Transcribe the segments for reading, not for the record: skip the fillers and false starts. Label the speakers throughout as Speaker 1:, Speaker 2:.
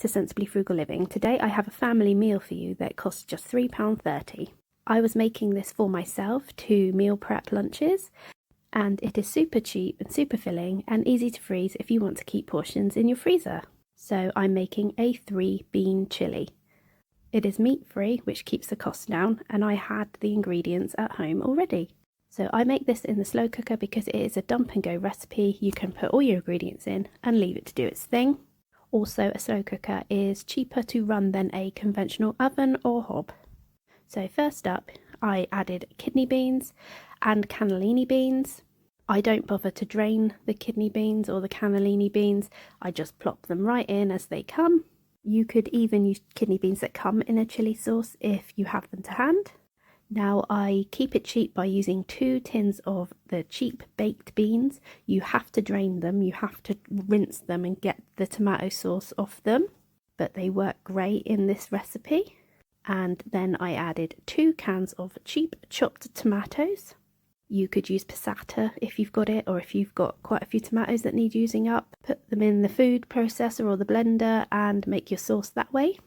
Speaker 1: to Sensibly Frugal Living. Today I have a family meal for you that costs just £3.30. I was making this for myself to meal prep lunches, and it is super cheap and super filling and easy to freeze if you want to keep portions in your freezer. So I'm making a 3-bean chilli. It is meat free, which keeps the cost down, and I had the ingredients at home already. So I make this in the slow cooker because it is a dump and go recipe. You can put all your ingredients in and leave it to do its thing. Also, a slow cooker is cheaper to run than a conventional oven or hob. So first up, I added kidney beans and cannellini beans. I don't bother to drain the kidney beans or the cannellini beans. I just plop them right in as they come. You could even use kidney beans that come in a chilli sauce if you have them to hand. Now I keep it cheap by using 2 tins of the cheap baked beans. You have to drain them, you have to rinse them and get the tomato sauce off them, but they work great in this recipe. And then I added 2 cans of cheap chopped tomatoes. You could use passata if you've got it, or if you've got quite a few tomatoes that need using up, put them in the food processor or the blender and make your sauce that way.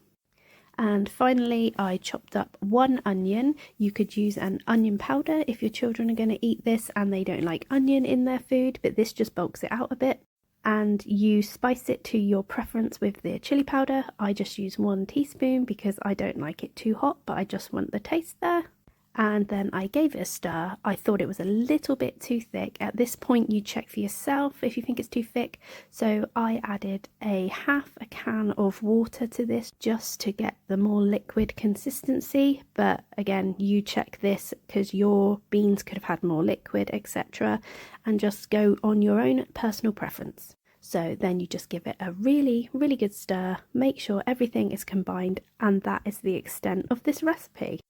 Speaker 1: And finally, I chopped up 1 onion. You could use an onion powder if your children are going to eat this and they don't like onion in their food, but this just bulks it out a bit. And you spice it to your preference with the chili powder. I just use 1 teaspoon because I don't like it too hot, but I just want the taste there. And then I gave it a stir. I thought it was a little bit too thick. At this point you check for yourself if you think it's too thick. So I added half a can of water to this just to get the more liquid consistency. But again, you check this because your beans could have had more liquid, etc. And just go on your own personal preference. So then you just give it a really good stir. Make sure everything is combined, and that is the extent of this recipe.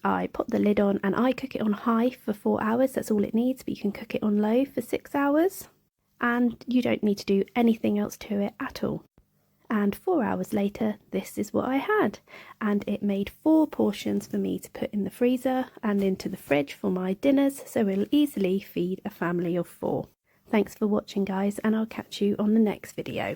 Speaker 1: I put the lid on and I cook it on high for 4 hours. That's all it needs, but you can cook it on low for 6 hours. And you don't need to do anything else to it at all. And 4 hours later, this is what I had. And it made 4 portions for me to put in the freezer and into the fridge for my dinners. So it'll easily feed a family of 4. Thanks for watching, guys, and I'll catch you on the next video.